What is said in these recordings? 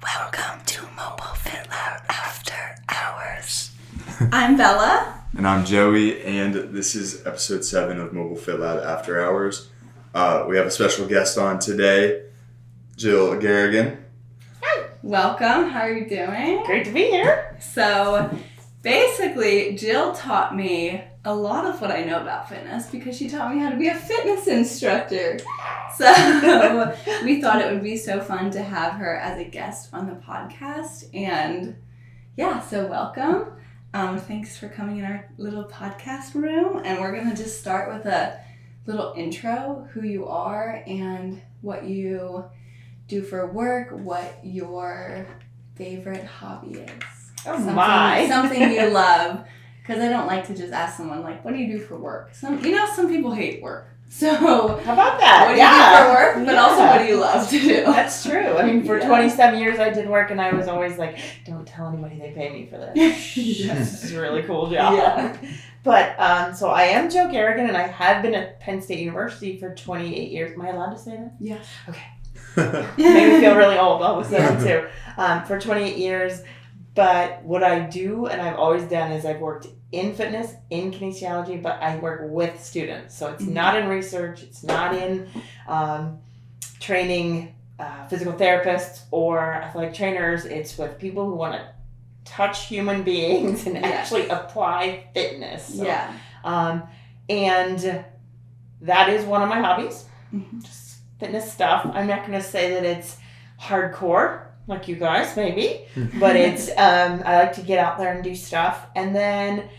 Welcome to Mobilefitlab After Hours. I'm Bella. And I'm Joey, and this is episode 7 of Mobilefitlab After Hours. We have a special guest on today, Jill Garrigan. Hi. Welcome. How are you doing? Great to be here. So, basically, Jill taught me a lot of what I know about fitness because she taught me how to be a fitness instructor. So, we thought it would be so fun to have her as a guest on the podcast. And yeah, so welcome. Thanks for coming in our little podcast room. And we're going to just start with a little intro, who you are and what you do for work, what your favorite hobby is. Something you love. Because I don't like to just ask someone, like, what do you do for work? Some people hate work. So, how about that? What do you do for work? But also, what do you love to do? That's true. I mean, for 27 years I did work, and I was always like, don't tell anybody they pay me for this. This is a really cool job. Yeah. But, so I am Jill Garrigan, and I have been at Penn State University for 28 years. Am I allowed to say that? Yeah. Okay. Made me feel really old all of a sudden, too. For 28 years. But what I do, and I've always done, is I've worked in fitness, in kinesiology, but I work with students. So it's not in research, it's not in training physical therapists or athletic trainers. It's with people who want to touch human beings and actually apply fitness. So, and that is one of my hobbies, just fitness stuff. I'm not going to say that it's hardcore, like you guys, maybe. But it's, I like to get out there and do stuff. And then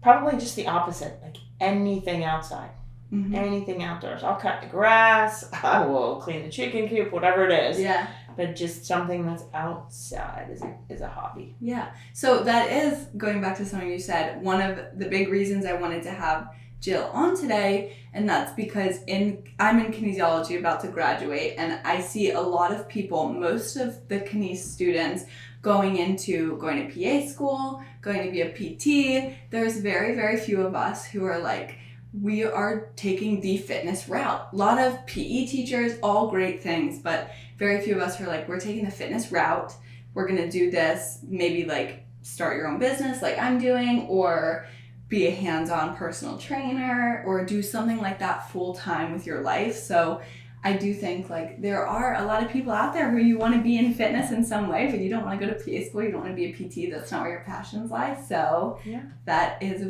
probably just the opposite, like anything outside, anything outdoors. I'll cut the grass, I will clean the chicken coop, whatever it is. Yeah. But just something that's outside is a hobby. Yeah. So that is, going back to something you said, one of the big reasons I wanted to have Jill on today, and that's because I'm in kinesiology, about to graduate, and I see a lot of people, most of the kines students, going to PA school, going to be a PT. There's very, very few of us who are like, we are taking the fitness route. A lot of PE teachers, all great things, but very few of us are like, we're taking the fitness route. We're going to do this, maybe like start your own business like I'm doing, or be a hands-on personal trainer, or do something like that full-time with your life. So I do think like there are a lot of people out there who you want to be in fitness in some way, but you don't want to go to PA school, you don't want to be a PT, that's not where your passions lie. So that is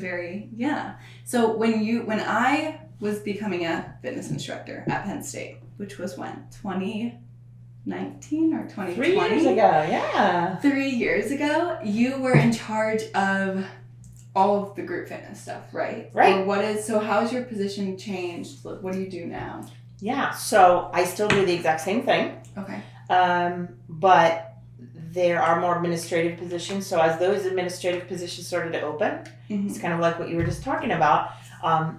So when I was becoming a fitness instructor at Penn State, which was when? 2019 or 2020? 3 years ago, yeah. 3 years ago, you were in charge of all of the group fitness stuff, right? Right. So how's your position changed? What do you do now? Yeah, so I still do the exact same thing. Okay. But there are more administrative positions. So as those administrative positions started to open, it's kind of like what you were just talking about. I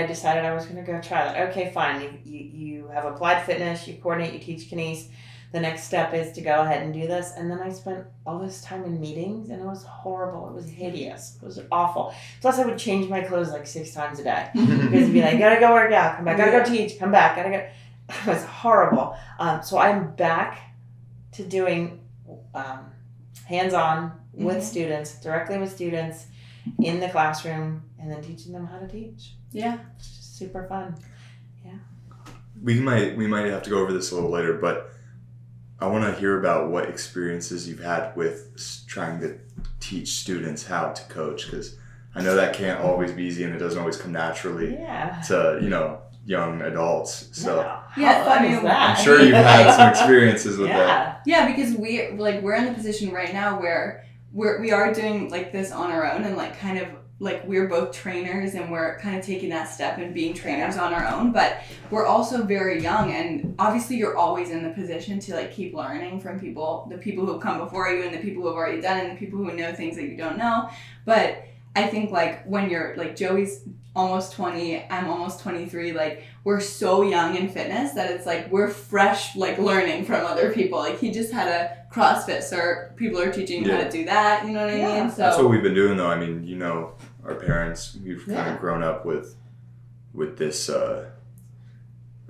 decided I was going to go try that. Okay, fine. You have applied fitness, you coordinate, you teach kines. The next step is to go ahead and do this. And then I spent all this time in meetings, and it was horrible. It was hideous. It was awful. Plus, I would change my clothes like 6 times a day. Because it'd be like, gotta go work out, come back, gotta go teach, come back, gotta go. It was horrible. So I'm back to doing hands-on with students, directly with students, in the classroom, and then teaching them how to teach. Yeah. It's just super fun. Yeah. We might have to go over this a little later, but I want to hear about what experiences you've had with trying to teach students how to coach, because I know that can't always be easy and it doesn't always come naturally to, young adults. So how fun is that? I'm sure you've had some experiences with that. Yeah, because we're in the position right now where we are doing like this on our own, and like kind of like we're both trainers and we're kind of taking that step and being trainers on our own, but we're also very young, and obviously you're always in the position to like keep learning from the people who have come before you and the people who have already done it and the people who know things that you don't know. But I think like when you're like Joey's almost 20, I'm almost 23, like we're so young in fitness that it's like we're fresh like learning from other people. Like he just had a CrossFit cert, people are teaching him how to do that, you know what I mean? So that's what we've been doing though. I mean, our parents, we've kind of grown up with this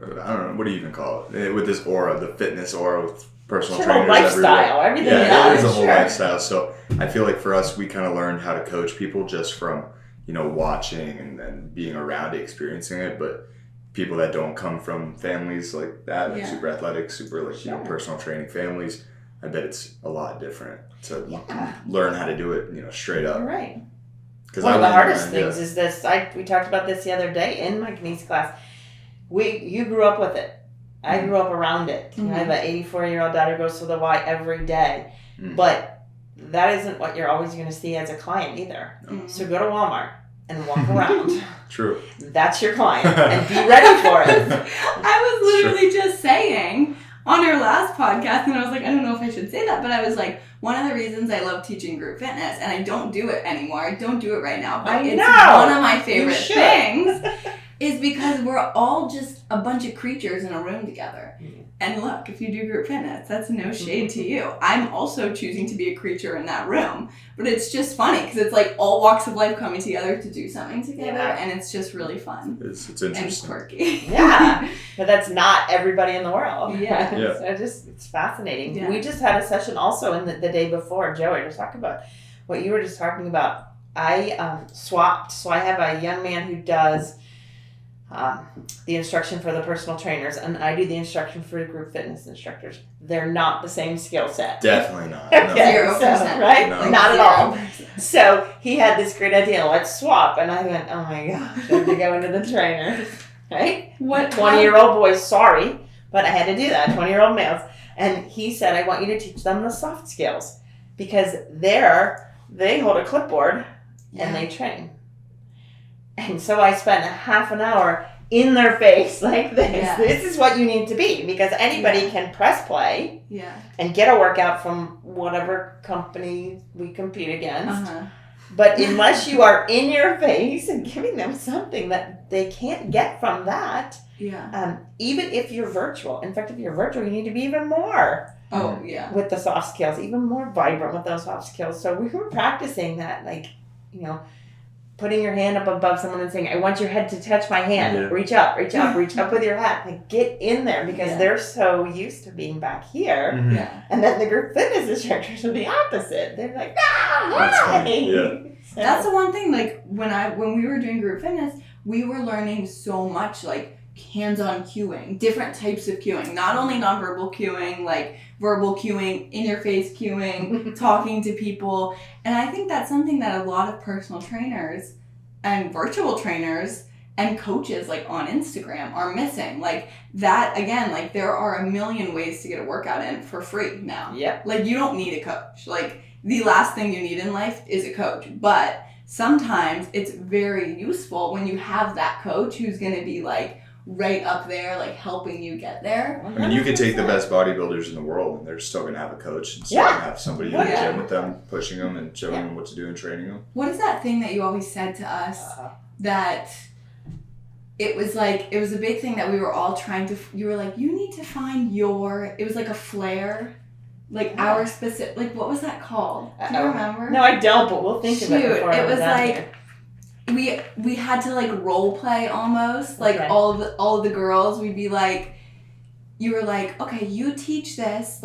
I don't know, what do you even call it? With this aura, the fitness aura with personal It's your whole trainers lifestyle, everywhere. everything. Yeah, it is a whole sure. lifestyle. So I feel like for us, we kind of learned how to coach people just from, watching and being around it, experiencing it. But people that don't come from families like that, like super athletic, super like, personal training families, I bet it's a lot different to learn how to do it, straight up. You're right. Because one of the hardest things is this. We talked about this the other day in my kines class. You grew up with it. I grew up around it. I have an 84-year-old daughter who goes to the Y every day. But that isn't what you're always going to see as a client either. So go to Walmart and walk around. True. That's your client. And be ready for it. I was literally just saying on our last podcast, and I was like, I don't know if I should say that, but I was like, one of the reasons I love teaching group fitness, and I don't do it anymore, I don't do it right now, but it's one of my favorite things, is because we're all just a bunch of creatures in a room together. And look, if you do group fitness, that's no shade to you. I'm also choosing to be a creature in that room. But it's just funny because it's like all walks of life coming together to do something together. And it's just really fun. It's interesting. And quirky. Yeah. But that's not everybody in the world. Yeah. So it's fascinating. Yeah. We just had a session also in the day before, Joey, to talk about what you were just talking about. I swapped. So I have a young man who does the instruction for the personal trainers, and I do the instruction for group fitness instructors. They're not the same skill set. Definitely not. Okay, 0%. Right? No. Not at all. So he had this great idea, let's swap. And I went, oh my gosh, I have to go into the trainer. Right? What 20-year-old boys, sorry, but I had to do that, 20-year-old males. And he said, I want you to teach them the soft skills because they hold a clipboard and they train. And so I spent a half an hour in their face like this. Yeah. This is what you need to be because anybody can press play and get a workout from whatever company we compete against. But unless you are in your face and giving them something that they can't get from that, even if you're virtual. In fact, if you're virtual, you need to be even more with the soft skills, even more vibrant with those soft skills. So we were practicing that, putting your hand up above someone and saying, I want your head to touch my hand. Yeah. Reach up with your hat. Get in there because they're so used to being back here. And then the group fitness instructors are the opposite. They're like, hi! So, that's the one thing, when we were doing group fitness, we were learning so much, hands-on cueing, different types of cueing, not only nonverbal cueing, verbal cueing, in-your-face cueing, talking to people. And I think that's something that a lot of personal trainers and virtual trainers and coaches on Instagram are missing. That, again, there are a million ways to get a workout in for free now. Yep. You don't need a coach. The last thing you need in life is a coach. But sometimes it's very useful when you have that coach who's going to be right up there, helping you get there. I mean, you could take the best bodybuilders in the world and they're still going to have a coach and still going to have somebody in the gym with them, pushing them and showing them what to do and training them. What is that thing that you always said to us that it was it was a big thing that we were all trying to, you were you need to find it was a flare, our specific, what was that called? Do you remember? No, I don't, but we'll think of it before it was here. we had to role play almost all of the girls, we'd be you were okay, you teach this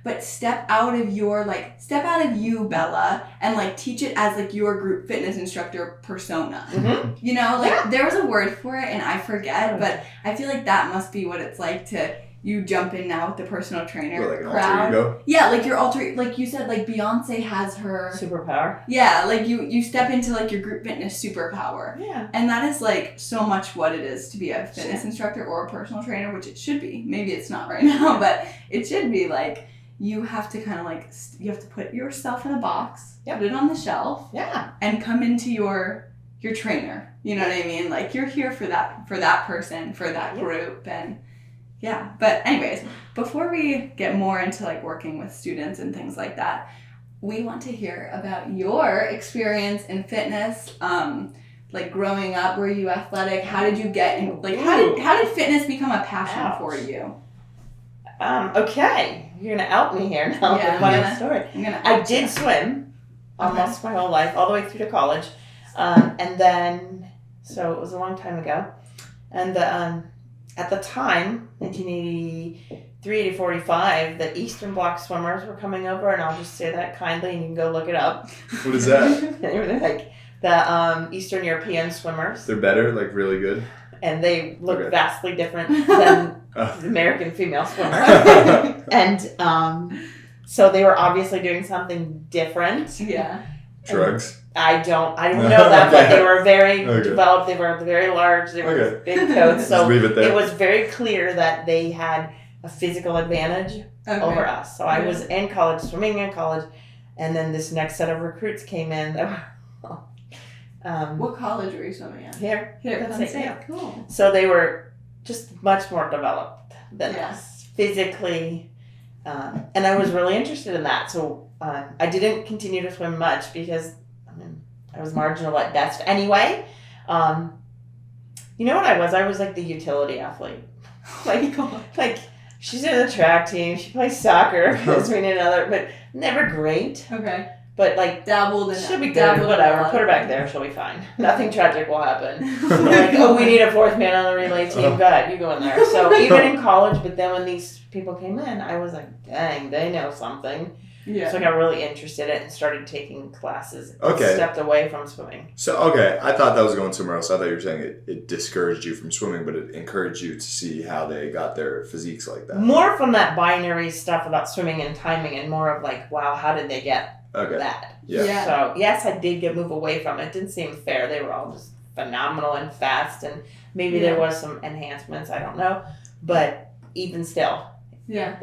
but step out of you, Bella, and teach it as your group fitness instructor persona. There was a word for it and I forget, but I feel that must be what it's to you jump in now with the personal trainer An crowd. alter ego? Yeah, your alter, you said, Beyonce has her Superpower. Yeah, you step into your group fitness superpower. Yeah. And that is so much what it is to be a fitness instructor or a personal trainer, which it should be. Maybe it's not right now, but it should be you have to kind of you have to put yourself in a box, put it on the shelf, and come into your trainer. You know what I mean? You're here for that person, for that group, and but anyways, before we get more into working with students and things like that, we want to hear about your experience in fitness. Growing up, were you athletic? How did you get in? How did fitness become a passion for you? Okay, you're gonna out me here now. Yeah, with my story. I did swim almost my whole life, all the way through to college, and then so it was a long time ago, and at the time, 1983, 85, the Eastern Bloc swimmers were coming over, and I'll just say that kindly, and you can go look it up. What is that? They were like the Eastern European swimmers. They're better, like really good? And they look Okay. vastly different than Oh. the American female swimmers. And so they were obviously doing something different. Yeah. Drugs? I don't know that, but they were very Okay. developed. They were very large. They were Okay. big coats. So Just leave it there. it was very clear that they had a physical advantage Okay. over us. So I was in college, swimming in college, and then this next set of recruits came in that were What college were you swimming at? here. Here, Penn Penn State, State. yeah. Cool. So they were just much more developed than Yeah. us physically. And I was really interested in that. So I didn't continue to swim much because I was marginal at best anyway. You know what I was? I was like the utility athlete. Like she's in the track team. She plays soccer. Because we need another, but never great. Okay. But like Dabbled in she'll be good. dabbled in a Whatever. lot Put her of back there. She'll be fine. Nothing tragic will happen. They're like, oh, we need a fourth man on the relay team. Go ahead, you go in there. So even in college, but then when these people came in, I was like, dang, they know something. Yeah. So I got really interested in it and started taking classes. Okay. Stepped away from swimming. So, okay, I thought that was going somewhere else. I thought you were saying it discouraged you from swimming, but it encouraged you to see how they got their physiques like that. More from that binary stuff about swimming and timing, and more of like, wow, how did they get Okay. that? Yeah. Yeah. So yes, I did move away from it. It didn't seem fair. They were all just phenomenal and fast, and maybe there was some enhancements. I don't know, but even still, Yeah.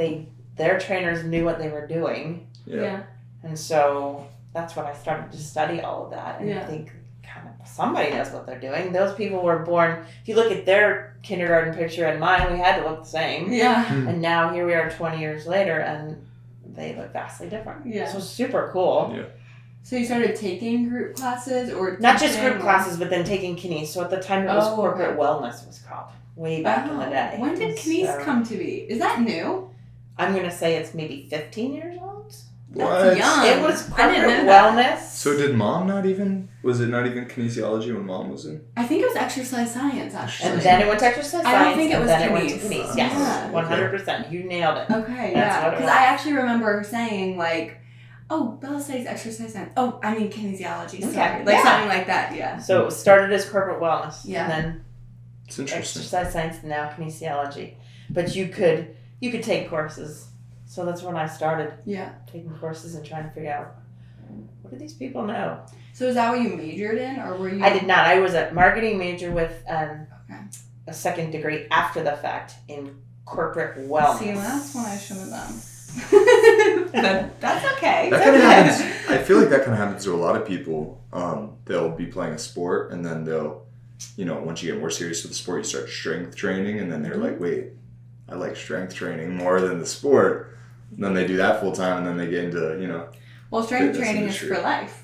their trainers knew what they were doing, Yeah. and so that's when I started to study all of that. And I think kind of somebody knows what they're doing. Those people were born. If you look at their kindergarten picture and mine, we had to look the same. Yeah. And now here we are 20 years later, and they look vastly different. Yeah. So super cool. Yeah. So you started taking group classes or Not just teaching, group or- classes, but then taking kines. So at the time it was Oh, corporate okay. wellness was called. Way back in the day. When did kines So, come to be? Is that new? I'm going to say it's maybe 15 years old. What? That's young. It was I corporate didn't know that. wellness. So did mom not even, was it not even kinesiology when mom was in? I think it was exercise science actually. And then it went to exercise I don't science, think it and was then it went to kines. kines. Yes, Yeah. 100%. You nailed it. Okay, That's yeah. what it Because was. I actually remember saying like, "Oh, Bella studies exercise science." Oh, I mean kinesiology. Sorry, Okay, like yeah. something like that. Yeah. So it started as corporate wellness. Yeah. And then It's interesting. exercise science, and now kinesiology. But you could take courses. So that's when I started Yeah. taking courses and trying to figure out, what do these people know? So is that what you majored in, or were you? I did not. I was a marketing major with Okay. a second degree after the fact in corporate wellness. See, that's when I should have done. But that's okay. That kind of happens. I feel like that kind of happens to a lot of people. They'll be playing a sport, and then they'll, once you get more serious with the sport, you start strength training, and then they're like, wait, I like strength training more than the sport. And then they do that full time, and then they get into, Well, strength fitness training industry. is for life.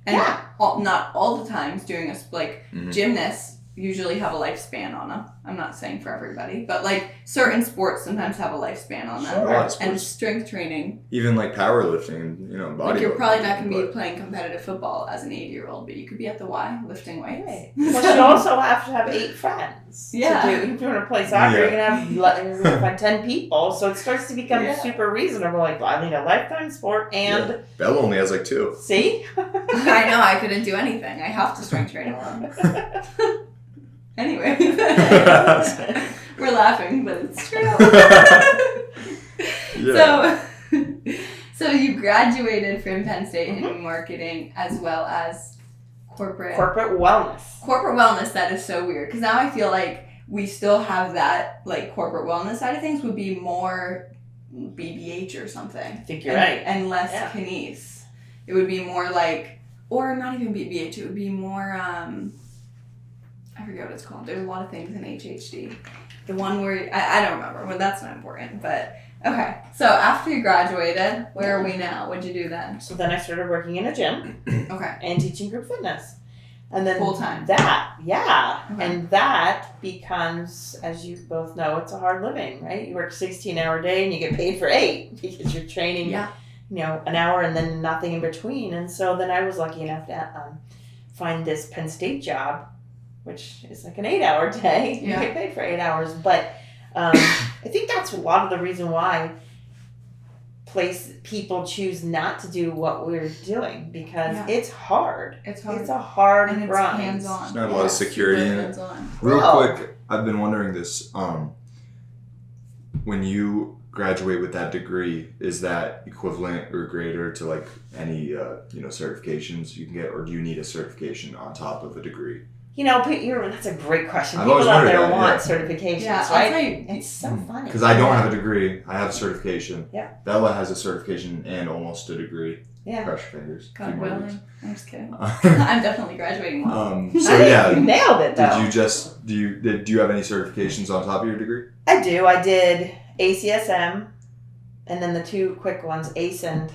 And Yeah. not all the times doing Mhm. gymnasts usually have a lifespan on them. I'm not saying for everybody, but like certain sports sometimes have a lifespan on them. a lot of And sports, strength training, even like powerlifting, bodybuilding. like you're probably not going to be but- playing competitive football as an 8-year-old, but you could be at the Y lifting weights. Right. But you also have to have 8 friends. Yeah. To do. If you want to play soccer, Yeah. you're going to have 10 people. So it starts to become Yeah. super reasonable. Like, well, I need a lifetime sport and... Yeah. Bella only has like 2. See? I know, I couldn't do anything. I have to strength train alone. Anyway, we're laughing, but it's true. Yeah. So you graduated from Penn State in marketing as well as corporate wellness. wellness. That is so weird because now I feel like we still have that like corporate wellness side of things would be more BBH or something. I think you're right. And less Yeah. kines. It would be more like, or not even BBH. It would be more I forget what it's called. There's a lot of things in HHD. The one where I don't remember, but that's not important. But okay, so after you graduated, where are we now? What'd you do then? So then I started working in a gym Okay. and teaching group fitness. And then Full-time. Yeah. Okay. And that becomes, as you both know, it's a hard living, right? You work 16-hour day and you get paid for 8 because you're training, Yeah. an hour and then nothing in between. And so then I was lucky enough to find this Penn State job which is like an 8-hour day. You Yeah. get paid for 8 hours. But I think that's a lot of the reason why people choose not to do what we're doing, because it's hard. It's hard. It's a hard and it's grind. hands-on. There's not a lot of security in it. Hands-on. Real No. quick, I've been wondering this. When you graduate with that degree, is that equivalent or greater to like any certifications you can get, or do you need a certification on top of a degree? That's a great question. I've People always out wondered there that, want yeah. certifications, Yeah, I'll right? tell you, It's so funny. Because I don't have a degree, I have a certification. Yeah. Bella has a certification and almost a degree. Yeah. Cross your fingers. God Few more willing. weeks. I'm just kidding. I'm definitely graduating one. So yeah, You nailed it, though. do you have any certifications on top of your degree? I do. I did ACSM, and then the two quick ones, ACE and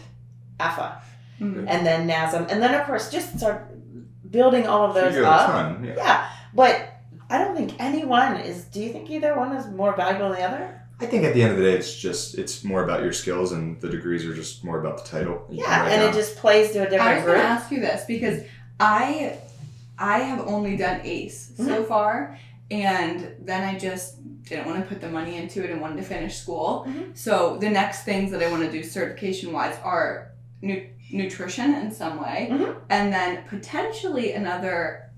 AFA, Mhm. and then NASM, and then of course just start building all of those You got a up. ton, yeah. Yeah, but I don't think any one is. Do you think either one is more valuable than the other? I think at the end of the day, it's more about your skills, and the degrees are just more about the title. You can Yeah, write and down. it just plays to a I different was going group. to ask you this because I have only done ACE so far, and then I just didn't want to put the money into it and wanted to finish school. Mhm. So the next things that I want to do certification-wise are nutrition in some way, Mhm. and then potentially another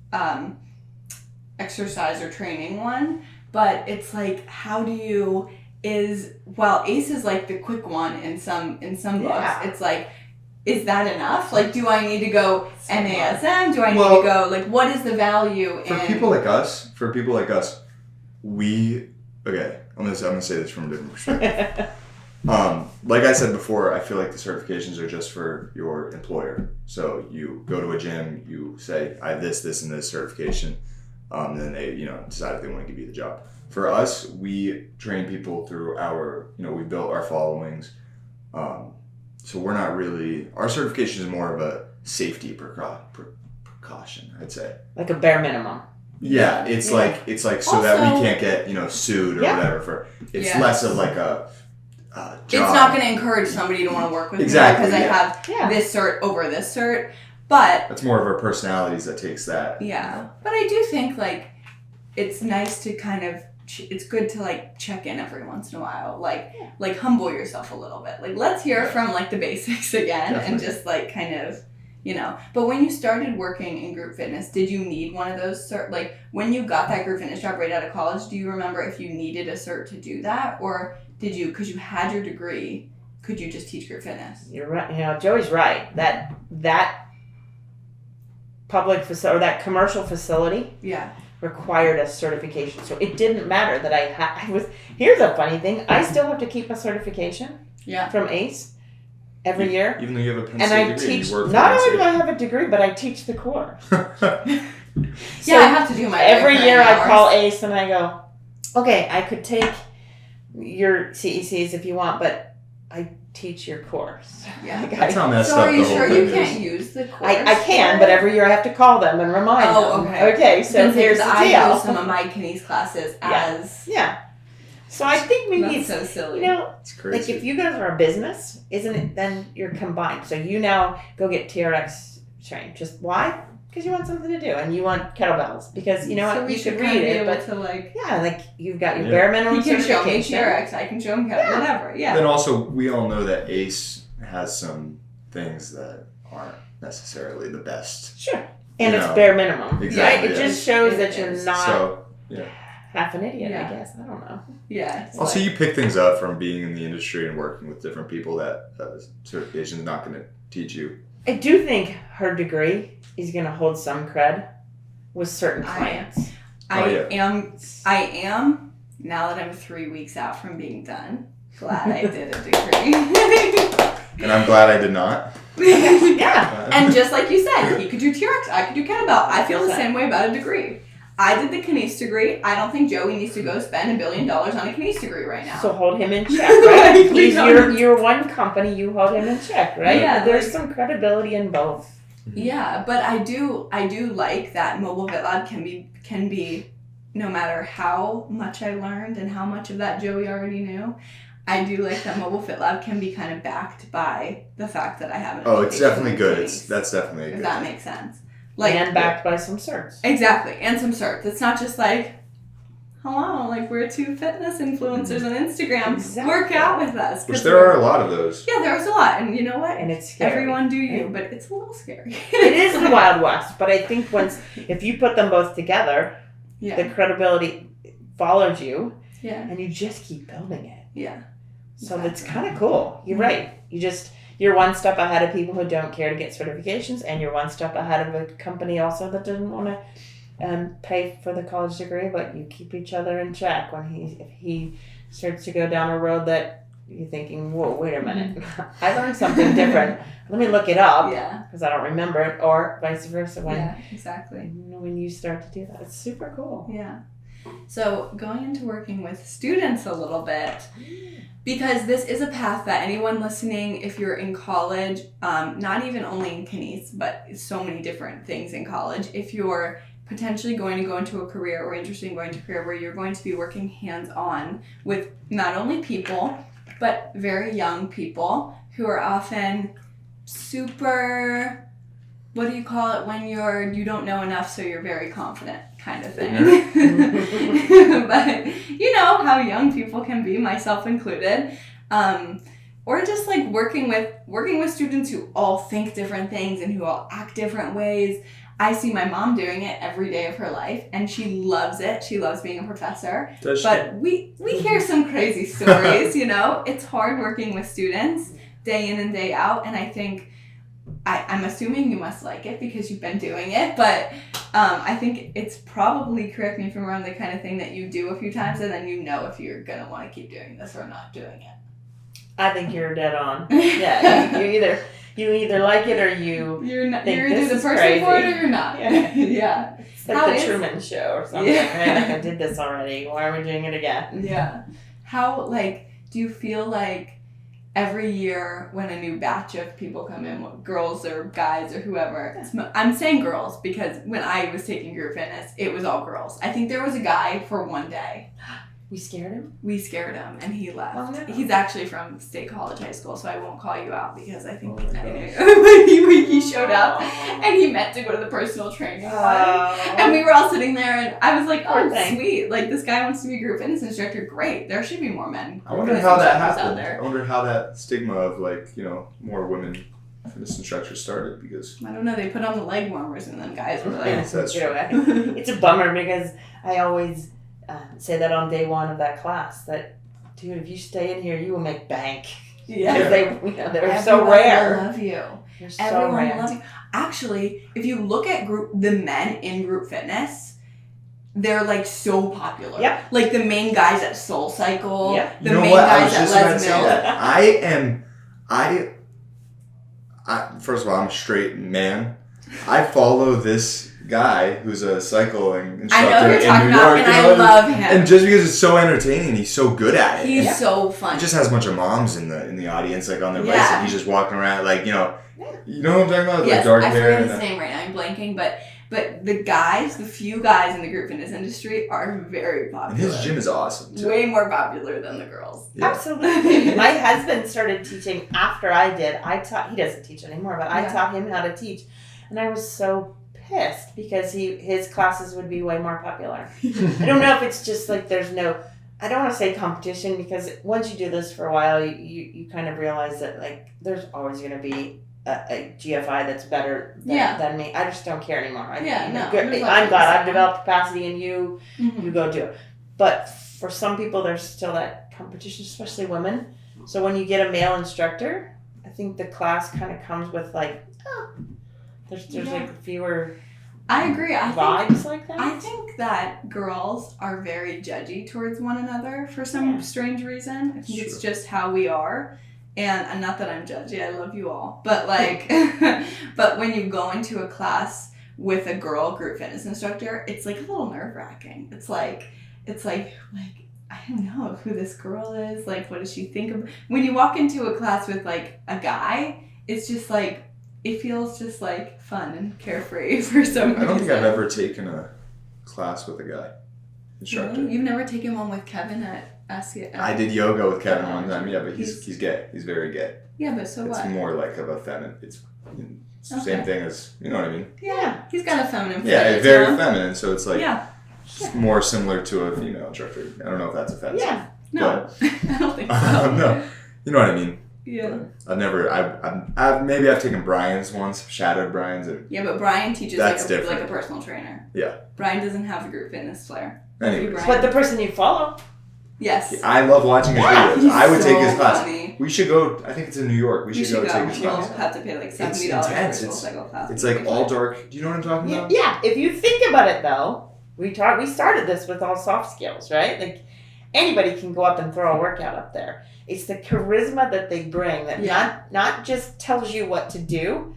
exercise or training one. But it's like, while ACE is like the quick one in some Yeah. books, it's like, is that enough? Like, do I need to go NASM? Do I need Well, to go, like, what is the value for in... people like us, I'm gonna say this from a different perspective. Like I said before, I feel like the certifications are just for your employer. So you go to a gym, you say, I have this, and this certification, and then they, decide if they want to give you the job. For us, we train people through we built our followings. So we're not really, our certification is more of a safety precaution, I'd say. Like a bare minimum. Yeah, it's like so that we Also- can't get sued or Yeah. whatever. It's Yes. less of like a job. It's not going to encourage somebody to want to work with Exactly, me because yeah. I have Yeah. this cert over this cert. But, That's more of our personalities that takes that. yeah. But I do think, like, it's nice to kind of... It's good to, like, check in every once in a while. Like humble yourself a little bit. Like, let's hear from, like, the basics again. Definitely. And just, like, kind of... But when you started working in group fitness, did you need one of those like when you got that group fitness job right out of college, do you remember if you needed a cert to do that, or did you, because you had your degree, could you just teach group fitness? You're right. Joey's right. That public facility or that commercial facility Yeah. required a certification. So it didn't matter that I was. Here's a funny thing. I still have to keep a certification Yeah. from ACE every year. Even though you have a Penn And State I degree, teach, you work for not Penn only do I State. have a degree, but I teach the course. So Yeah, I have to do my every year recurring I call hours. ACE and I go, okay, I could take your CECs if you want, but I teach your course. Yeah. Like, That's how messed So up are the you whole sure thing you can't is. use the course? I can, but every year I have to call them and remind Oh, them. okay. Okay, so here's the I deal. use some of my kines classes Yeah. as... Yeah. So I think maybe That's it's, so silly. It's crazy. like if you guys are a business, isn't it, then you're combined. So you now go get TRX trained. Just why? Because you want something to do and you want kettlebells. Because you know so what, we you should could kind read of be it, able but to, like... yeah, like you've got your Yeah. bare minimum He can show me certification. TRX, I can show him whatever, yeah. Then also, we all know that ACE has some things that aren't necessarily the best. Sure. And You it's know, bare minimum. exactly, Right? It yeah. just shows It that you're is. not So, half an idiot, Yeah. I guess. I don't know. Yeah. it's also, like- you pick things up from being in the industry and working with different people that certification is not going to teach you. I do think her degree is going to hold some cred with certain clients. I am, now that I'm 3 weeks out from being done, glad I did a degree. And I'm glad I did not. Yeah. And just like you said, he could do TRX, I could do kettlebell. I feel the 100%. same way about a degree. I did the kines degree. I don't think Joey needs to go spend $1 billion on a kines degree right now. So hold him in check, right? Like, we He's don't- your one company, you hold him in check, right? Yeah, There's like- some credibility in both. Yeah, but I do like that Mobilefitlab can be no matter how much I learned and how much of that Joey already knew. I do like that Mobilefitlab can be kind of backed by the fact that I have an Oh, it's education definitely in good. kines, That's definitely a if good that thing. makes sense. Like, and backed by some certs. Exactly, and some certs. It's not just like, hello, like we're two fitness influencers on Instagram. Exactly. Work out with us. Which there are a lot of those. Yeah, there's a lot, and you know what? And it's scary. Everyone do you, but it's a little scary. It is the Wild West, but I think if you put them both together, the credibility follows you, and you just keep building it. Yeah. So that's kind of cool. You're right. You're one step ahead of people who don't care to get certifications, and you're one step ahead of a company also that doesn't want to pay for the college degree, but you keep each other in check if he starts to go down a road that you're thinking, whoa, wait a minute, I learned something different. Let me look it up because I don't remember it, or vice versa. When you start to do that, it's super cool. Yeah. So going into working with students a little bit, because this is a path that anyone listening, if you're in college, not even only in Kines, but so many different things in college, if you're potentially going to go into a career or interested in going to a career where you're going to be working hands-on with not only people, but very young people who are often super, what do you call it when you don't know enough so you're very confident kind of thing. But you know how young people can be, myself included. Or just like working with students who all think different things and who all act different ways. I see my mom doing it every day of her life, and she loves it. She loves being a professor. But we hear some crazy stories, you know. It's hard working with students day in and day out, and I think I'm assuming you must like it because you've been doing it, but I think it's probably, correct me if I'm wrong, the kind of thing that you do a few times and then you know if you're going to want to keep doing this or not doing it. I think you're dead on. Yeah, you either like it or you're either the person for it or you're not. Yeah. It's like the Truman Show or something. Yeah. Right? Like, I did this already. Why are we doing it again? Yeah. How, do you feel like every year when a new batch of people come in, girls or guys or whoever, I'm saying girls because when I was taking group fitness, it was all girls. I think there was a guy for one day. We scared him? We scared him, and he left. Oh, no. He's actually from State College High School, so I won't call you out because I think he showed up, and he meant to go to the personal training class. And we were all sitting there, and I was like, oh, sweet. Like, this guy wants to be a group fitness instructor. Great. There should be more men. I wonder how that happened. I wonder how that stigma of, more women fitness instructors started, because... I don't know. They put on the leg warmers, and then guys were like... That's true. It's a bummer because I always... say that on day one of that class, that dude, if you stay in here, you will make bank. Yeah, they're so rare. I love you. They're so rare. Loves you. Actually, if you look at the men in group fitness, they're so popular. Yep. Like the main guys at Soul Cycle. Yep. The main guys at Les Mills. I first of all, I'm a straight man. I follow this guy who's a cycling instructor in New York, and I love him. And just because it's so entertaining, he's so good at it. He's so fun. He just has a bunch of moms in the audience, on their bikes, and he's just walking around, you know what I'm talking about, yes, dark hair. I forget his name right now. I'm blanking, but the few guys in the group fitness industry are very popular. And his gym is awesome too. Way more popular than the girls. Yeah. Absolutely. My husband started teaching after I did. He doesn't teach anymore, but I taught him how to teach, and I was so pissed because his classes would be way more popular. I don't know if it's just there's no, I don't want to say competition, because once you do this for a while, you kind of realize that there's always going to be a GFI that's better than me. I just don't care anymore. I'm glad I've developed capacity, and you go do it. But for some people, there's still that competition, especially women. So when you get a male instructor, I think the class kind of comes with there's fewer. I agree. Vibes like that. I think that girls are very judgy towards one another for some strange reason. I think it's just how we are. And not that I'm judgy, I love you all. But but when you go into a class with a girl group fitness instructor, it's a little nerve-wracking. It's like I don't know who this girl is. What does she think of? When you walk into a class with a guy, it's just it feels just fun and carefree for some reason. I don't think I've ever taken a class with a guy instructor. Really? You've never taken one with Kevin at I did yoga with Kevin one time, but he's gay. He's very gay. Yeah, but so it's what? It's more of a feminine. It's It's the same thing as, you know what I mean? Yeah. He's got a feminine Yeah, flair, very too. feminine, so it's like Yeah. more similar to a female instructor. I don't know if that's offensive. Yeah. No, I don't think so. No, you know what I mean. Yeah. I've taken Brian's once, shadowed Brian's. And Yeah, but Brian teaches That's like different. a personal trainer. Yeah. Brian doesn't have a group fitness flair. Anyways. Brian. But the person you follow. Yes. I love watching his videos. He's I would take his so class. funny. We should go. I think it's in New York. We You should go take his You'll class. have to pay like $70 It's for a intense. full cycle class. It's like all dark. Do you know what I'm talking about? Yeah, if you think about it though, we started this with all soft skills, right? Like anybody can go up and throw a workout up there. It's the charisma that they bring that not just tells you what to do,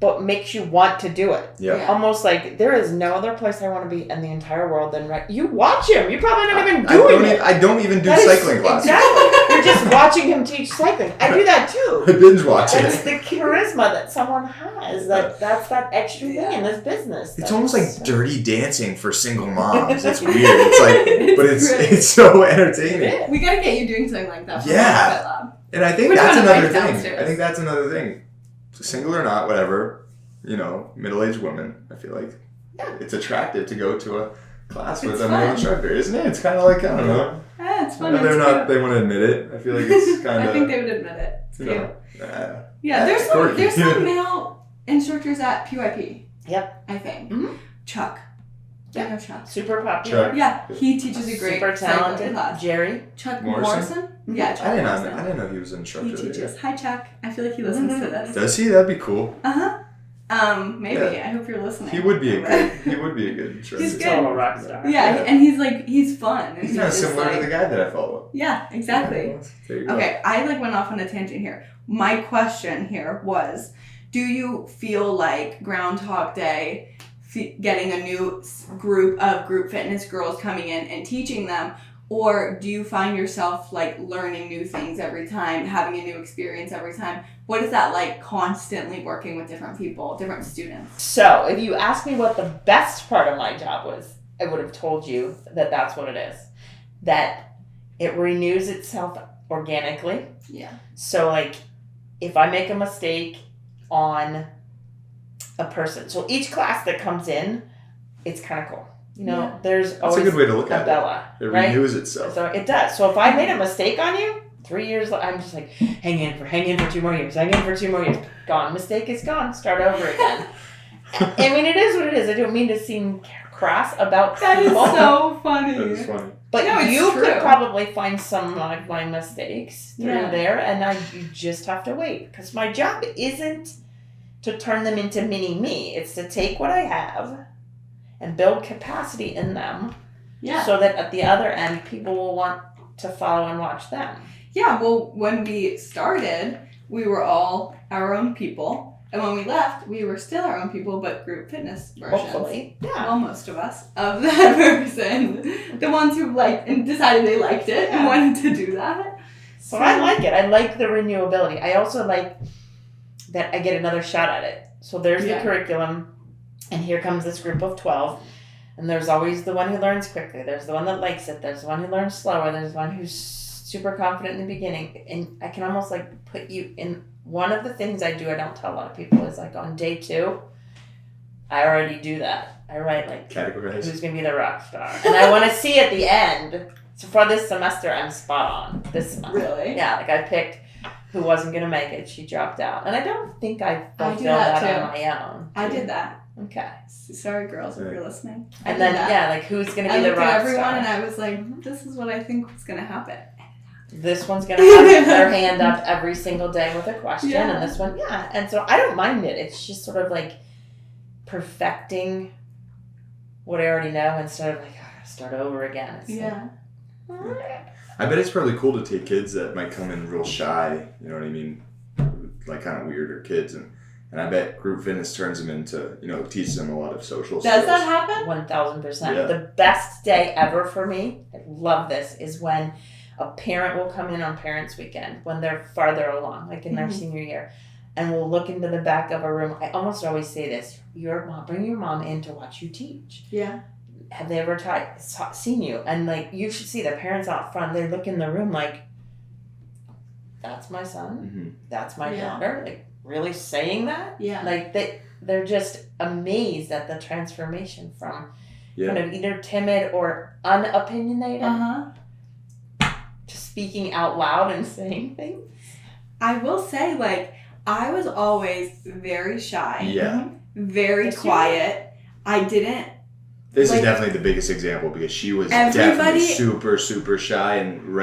but makes you want to do it. Yeah. Almost like there is no other place I want to be in the entire world than you watch him. You're probably not even doing it. I don't even do That is- cycling classes. Exactly. You're just watching him teach cycling. I do that too. I binge watch It's it. the charisma that someone has. That's that extra thing in this business. It's almost like dirty dancing for single moms. It's weird. It's like, but it's so entertaining. We gotta get you doing something like that for Yeah. Mobilefitlab. And I think We're that's trying to another write thing. downstairs. I think that's another thing. Single or not, whatever, you know, middle-aged women, I feel like it's attractive to go to a class with It's a male fun. instructor, isn't it? It's kind of like, I don't know. Yeah, it's fun. No, they're it's not, cute. they want to admit it. I feel like it's kind I of, think they would admit it. It's you cute. know, Yeah, there's some quirky. male instructors at PYP. Yep. I think. Mhm. Chuck. Yeah. I know Chuck. super popular. Chuck. Yeah, he teaches a great Super cycling talented. class. Jerry. Chuck Morrison? Morrison? Yeah, Chuck Morrison. I didn't know he was an He instructor there. teaches. Hi, Chuck. I feel like he listens to this. Does he? That'd be cool. Maybe. Yeah. I hope you're listening. He would be a good instructor. He's good. Total rock star. Yeah, Yeah. and he's fun. And He's kind of just similar like, to the guy that I follow. Yeah, exactly. There you go. Okay, I went off on a tangent here. My question here was, do you feel like Groundhog Day, getting a new group of group fitness girls coming in and teaching them, or do you find yourself like learning new things every time, having a new experience every time? What is that like, constantly working with different people, different students? So, if you ask me what the best part of my job was, I would have told you that that's what it is. That it renews itself organically. Yeah. So, like, if I make a mistake on a person, so each class that comes in, it's kind of cool. You know, Yeah. there's That's always a good way to look at it. Bella, It right? renews itself. So it does. So if I made a mistake on you, 3 years, I'm just like, hang in for 2 more years, hang in for 2 more years. Gone. Mistake is gone. Start over again. I mean, it is what it is. I don't mean to seem crass about That is people, so funny. That is funny. but No, it's you true. could probably find some of my mistakes through Yeah. there, and you just have to wait, because my job isn't to turn them into mini me. It's to take what I have and build capacity in them, Yeah. so that at the other end, people will want to follow and watch them. Yeah, well, when we started, we were all our own people. And when we left, we were still our own people, but group fitness versions. Hopefully, yeah. Well, most of us, of that person. The ones who liked and decided they liked it and Yeah. wanted to do that. So I like it. I like the renewability. I also like that I get another shot at it. So there's Yeah. the curriculum, and here comes this group of 12. And there's always the one who learns quickly. There's the one that likes it. There's the one who learns slower. There's one who's super confident in the beginning. And I can almost like put you in. One of the things I do, I don't tell a lot of people, is like on day 2, I already do that. I write like, Categorize. who's going to be the rock star. And I want to see at the end. So for this semester, I'm spot on. This semester. Really? Yeah, like I picked who wasn't going to make it. She dropped out. And I don't think I I fulfilled do that that too. on my own. I did that. Okay. Sorry, girls, if you're listening. I And did then, that. yeah, like who's going to I be the looked rock at everyone star? and I was like, this is what I think was going to happen. This one's going to have their hand up every single day with a question. Yeah. And this one, yeah. And so I don't mind it. It's just sort of like perfecting what I already know instead of like, oh, I gotta start over again. It's Yeah. I bet it's probably cool to take kids that might come in real shy, you know what I mean? Like kind of weirder kids. And I bet group fitness turns them into, you know, teaches them a lot of social skills. Does that happen? 1,000%. Yeah. The best day ever for me, I love this, is when a parent will come in on Parents Weekend when they're farther along, like in their Mhm. senior year, and we'll look into the back of a room. I almost always say this: bring your mom in to watch you teach. Yeah. Have they ever seen you? And like, you should see the parents out front. They look in the room like, that's my son. Mm-hmm. That's my Yeah. daughter. Like, really saying that. Yeah. Like they're just amazed at the transformation from Yeah. kind of either timid or unopinionated to speaking out loud and saying things. I will say, like, I was always very shy. Yeah. Very Yes, you art. I didn't. This Like, is definitely the biggest example because she was everybody- definitely super, super shy and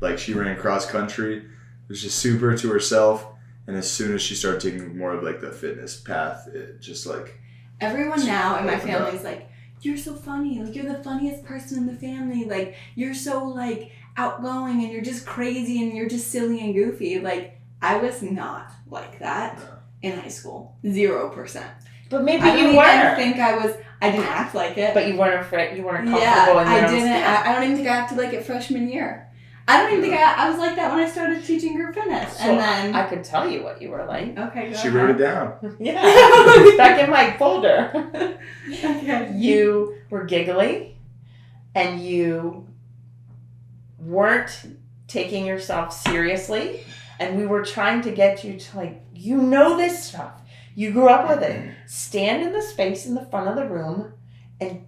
like she ran cross country, was just super to herself. And as soon as she started taking more of like the fitness path, it just like Everyone now in my opened up. family is like, you're so funny. Like, you're the funniest person in the family. Like, you're so, like, outgoing and you're just crazy and you're just silly and goofy. Like, I was not like that in high school. 0%. But maybe I don't you even were. think I didn't act like it. But you weren't afraid. You weren't comfortable Yeah, in your I own didn't. skin. I don't even think I acted like it freshman year. I don't even think I was like that when I started teaching group fitness. So And then... I could tell you what you were like. Okay, go she ahead. wrote it down. Yeah, it's back in my folder. Okay. You were giggly, and you weren't taking yourself seriously, and we were trying to get you to, like, you know this stuff. You grew up with it. Stand in the space in the front of the room and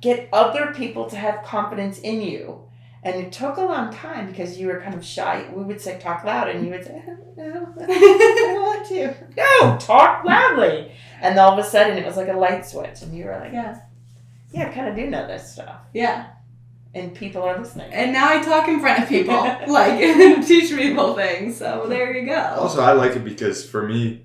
get other people to have confidence in you. And it took a long time because you were kind of shy. We would say, talk loud, and you would say, no, I don't want to. No, talk loudly. And all of a sudden, it was like a light switch, and you were like, Yeah. I kind of do know this stuff. Yeah. And people are listening. And now I talk in front of people, like, teach people things. So there you go. Also, I like it because for me,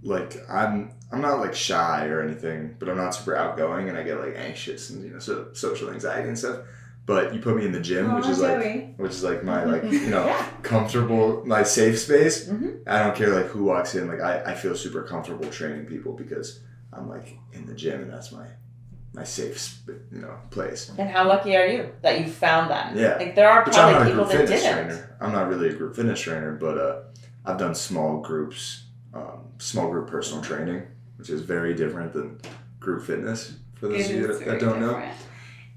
like I'm not like shy or anything, but I'm not super outgoing, and I get like anxious and social anxiety and stuff. But you put me in the gym, which is like my like comfortable, my safe space. Mm-hmm. I don't care like who walks in. Like I feel super comfortable training people because I'm like in the gym and that's my safe place. And how lucky are you that you found that? Yeah. Like there are Which I'm not probably a people group that fitness didn't. trainer. I'm not really a group fitness trainer, but I've done small groups, small group personal training, which is very different than group fitness. For those of you that don't know.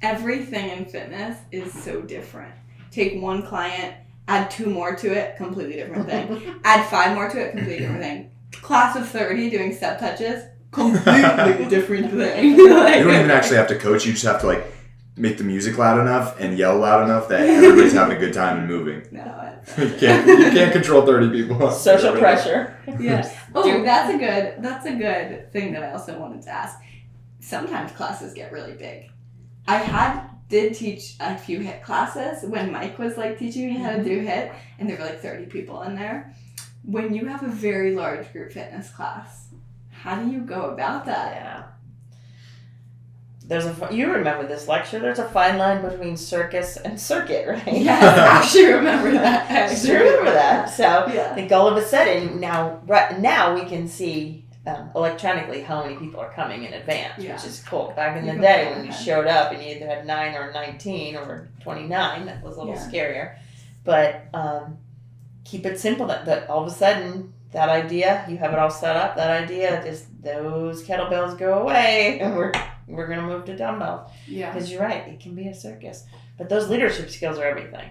Everything in fitness is so different. Take one client, add 2 more to it, completely different thing. Add 5 more to it, completely different thing. Class of 30 doing step touches, completely different thing. Like, You don't even actually have to coach. You just have to like make the music loud enough and yell loud enough that everybody's having a good time and moving. No, You can't control 30 people. Social pressure. yes. Oh, that's a good thing that I also wanted to ask. Sometimes classes get really big. I did teach a few HIIT classes when Mike was like teaching me how to do HIIT, and there were like 30 people in there. When you have a very large group fitness class, how do you go about that? Yeah. You remember this lecture? There's a fine line between circus and circuit, right? Yes, I actually remember that. I actually remember that. So Yeah. like all of a sudden now we can see electronically how many people are coming in advance, which is cool. Back in the day when you showed up and you either had 9 or 19 or 29, that was a little scarier. But keep it simple. That all of a sudden that idea, you have it all set up. That idea, just those kettlebells go away, and we're gonna move to dumbbells. Yeah. Because you're right, it can be a circus. But those leadership skills are everything.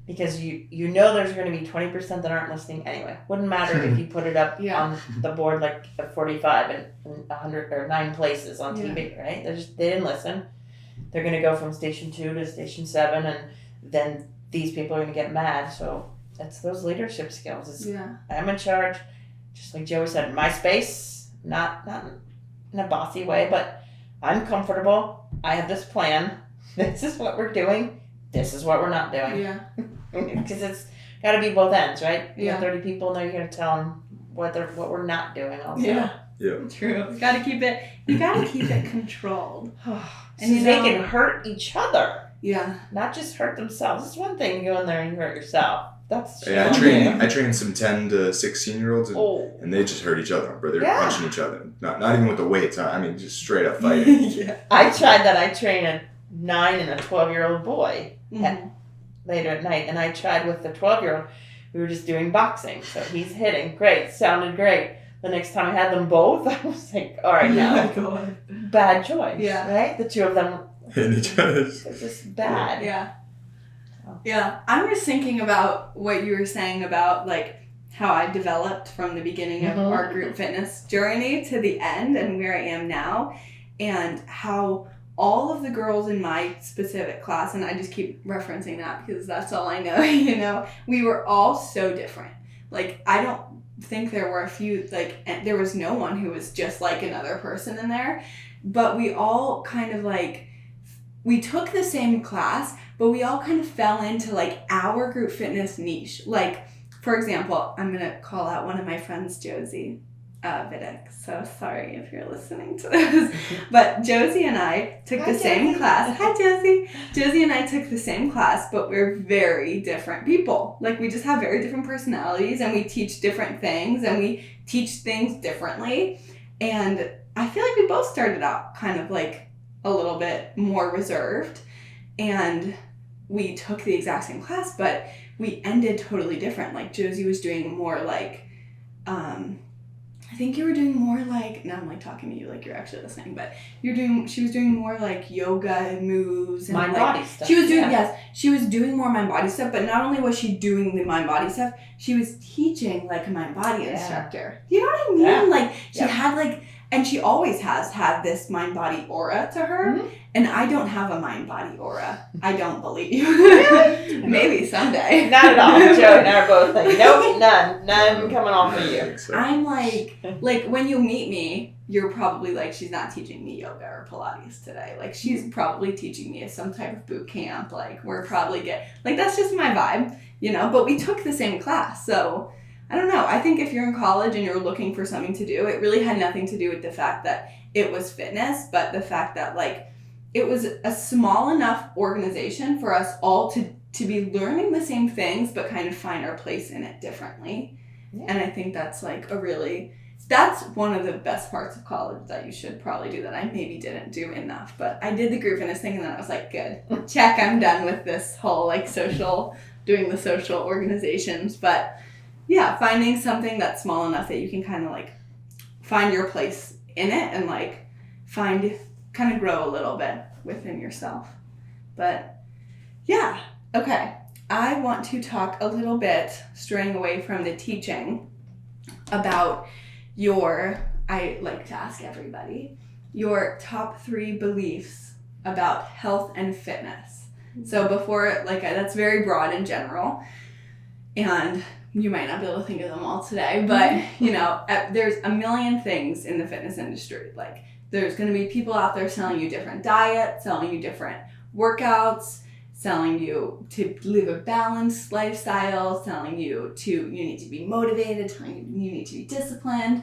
Because you know there's going to be 20% that aren't listening anyway. Wouldn't matter if you put it up on the board like at 45 and 100 or 9 places on TV, right? They didn't listen. They're going to go from station 2 to station 7, and then these people are going to get mad. So it's those leadership skills. I'm in charge, just like Joey said, my space, not in a bossy way, but I'm comfortable. I have this plan. This is what we're doing. This is what we're not doing. Yeah. Because it's got to be both ends, right? You have Yeah. 30 people, now you're going to tell them what we're not doing also. Yeah. Yeah. True. You gotta keep it controlled. And they can hurt each other. Yeah. Not just hurt themselves. It's one thing to go in there and you hurt yourself. That's Yeah, I train some 10 to 16-year-olds and they just hurt each other, bro. They're punching each other. Not even with the weights. I mean, just straight up fighting. Yeah. I tried that. I train a 9 and a 12-year-old boy Mm-hmm. later at night, and I tried with the 12-year-old. We were just doing boxing, so he's hitting. Great, sounded great. The next time I had them both, I was like, all right, now, bad choice, right? The two of them Hitting each other. It's just bad. Yeah. Yeah. I'm just thinking about what you were saying about, like, how I developed from the beginning of our group fitness journey to the end and where I am now, and how all of the girls in my specific class, and I just keep referencing that because that's all I know, you know, we were all so different. Like, I don't think there were a few, like, there was no one who was just like another person in there, but we all kind of like, we took the same class, but we all kind of fell into like our group fitness niche. Like, for example, I'm going to call out one of my friends, Josie Vidic. So sorry if you're listening to this. But Josie and I took the same class. Hi, Josie. Josie and I took the same class, but we're very different people. Like, we just have very different personalities, and we teach different things, and we teach things differently. And I feel like we both started out kind of like a little bit more reserved, and we took the exact same class, but we ended totally different. Like, Josie was doing more like, I think you were doing more like, now I'm like talking to you like you're actually listening, but she was doing more like yoga moves and mind like, body stuff. She was doing, yes, she was doing more mind body stuff, but not only was she doing the mind body stuff, she was teaching like a mind body instructor. You know what I mean? Yeah. Like, she had like, and she always has had this mind-body aura to her, and I don't have a mind-body aura. I don't believe. Maybe someday. Not at all. Joe and I are both like, nope, none coming off of you. So. I'm like when you meet me, you're probably like, she's not teaching me yoga or Pilates today. Like, she's probably teaching me some type of boot camp. Like, we're probably like, that's just my vibe, you know. But we took the same class, so. I don't know. I think if you're in college and you're looking for something to do, it really had nothing to do with the fact that it was fitness, but the fact that, like, it was a small enough organization for us all to be learning the same things, but kind of find our place in it differently. Yeah. And I think that's, like, that's one of the best parts of college that you should probably do that I maybe didn't do enough. But I did the group fitness thing, and then I was like, good. Check, I'm done with this whole, like, doing the social organizations. But yeah, finding something that's small enough that you can kind of like find your place in it and like kind of grow a little bit within yourself. But yeah, okay. I want to talk a little bit, straying away from the teaching, about I like to ask everybody, your top 3 beliefs about health and fitness. So before, like, that's very broad in general, and you might not be able to think of them all today, but, you know, there's a million things in the fitness industry. Like, there's going to be people out there selling you different diets, selling you different workouts, selling you to live a balanced lifestyle, telling you need to be motivated, telling you need to be disciplined.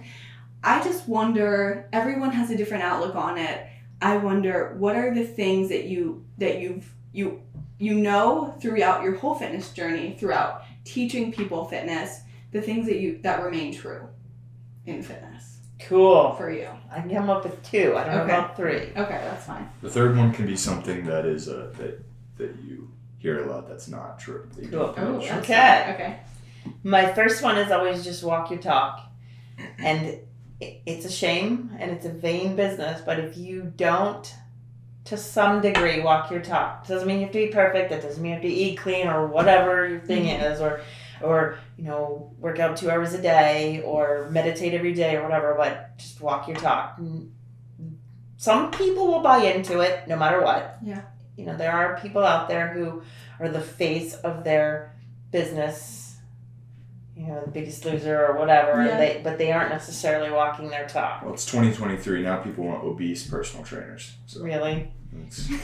I just wonder, everyone has a different outlook on it. I wonder, what are the things that you know throughout your whole fitness journey, throughout teaching people fitness, the things that remain true in fitness. Cool. For you. I can come up with 2. I don't know about 3. Okay, that's fine. The third one can be something that is that you hear a lot that's not true. Cool. Oh, okay. My first one is always just walk your talk. And it's a shame and it's a vain business, but if you don't, to some degree, walk your talk. It doesn't mean you have to be perfect. That doesn't mean you have to eat clean or whatever your thing is, or you know, work out 2 hours a day or meditate every day or whatever, but just walk your talk. Some people will buy into it no matter what. Yeah. You know, there are people out there who are the face of their business, you know, the Biggest Loser or whatever, but they aren't necessarily walking their talk. Well, it's 2023 now. People want obese personal trainers. So really?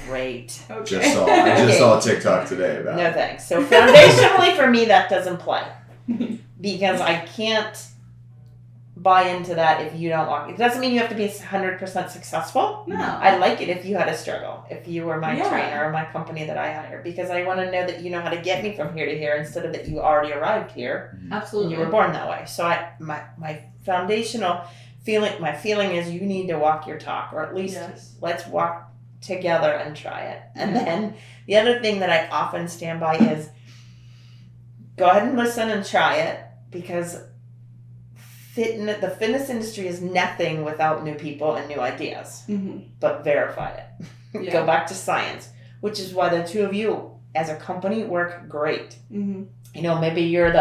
Great. Okay. I just saw a TikTok today about No thanks. So foundationally for me, that doesn't play. Because I can't buy into that if you don't walk. It doesn't mean you have to be 100% successful. No. I like it if you had a struggle. If you were my trainer or my company that I hire. Because I want to know that you know how to get me from here to here instead of that you already arrived here. Absolutely. And you were born that way. So my foundational feeling is you need to walk your talk. Or at least let's walk together and try it. And then the other thing that I often stand by is go ahead and listen and try it, because the fitness industry is nothing without new people and new ideas. But verify it. Go back to science, which is why the two of you as a company work great. You know, maybe you're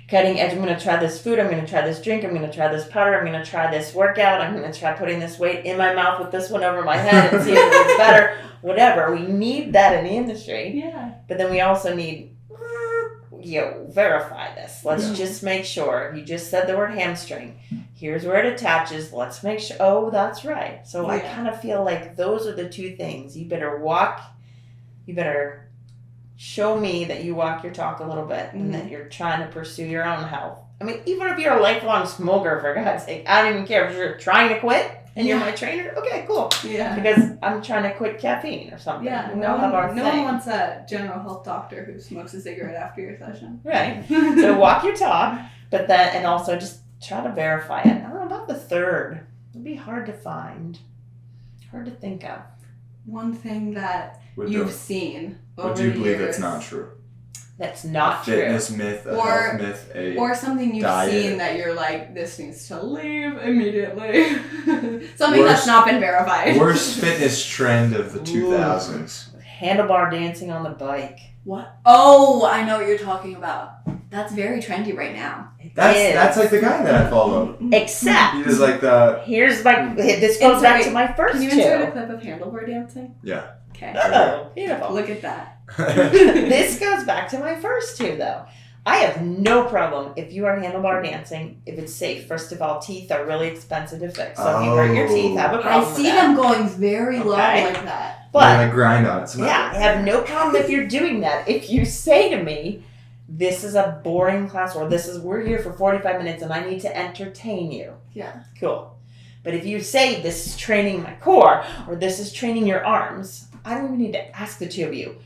cutting edge. I'm going to try this food. I'm going to try this drink. I'm going to try this powder. I'm going to try this workout. I'm going to try putting this weight in my mouth with this one over my head and see if it's better. Whatever. We need that in the industry. Yeah. But then we also need, verify this. Let's just make sure. You just said the word hamstring. Here's where it attaches. Let's make sure. Oh, that's right. So I kind of feel like those are the two things. You better show me that you walk your talk a little bit and that you're trying to pursue your own health. I mean, even if you're a lifelong smoker, for God's sake, I don't even care if you're trying to quit and you're my trainer. Okay, cool. Yeah. Because I'm trying to quit caffeine or something. Yeah. No one wants a general health doctor who smokes a cigarette after your session. Right. So walk your talk, but then, and also just try to verify it. I don't know about the third. It'd be hard to find. Hard to think of. One thing that you've seen over do you believe years, that's not true? That's not true. Fitness myth, a health myth, or something you've diet. Seen that you're like, this needs to leave immediately. Something that's not been verified. Worst fitness trend of the 2000s. Handlebar dancing on the bike. What? Oh, I know what you're talking about. That's very trendy right now. That's like the guy that I follow. Except he does like the. Here's like this goes back to my first. Can you insert a clip of handlebar dancing? Yeah. Okay. Oh, beautiful. Look at that. This goes back to my first two, though. I have no problem if you are handlebar dancing, if it's safe. First of all, teeth are really expensive to fix. So if you hurt your teeth, have a problem. I see them going very low like that. But like grind on it. I have no problem if you're doing that. If you say to me, this is a boring class, or we're here for 45 minutes and I need to entertain you. Yeah. Cool. But if you say this is training my core, or this is training your arms, I don't even need to ask the two of you.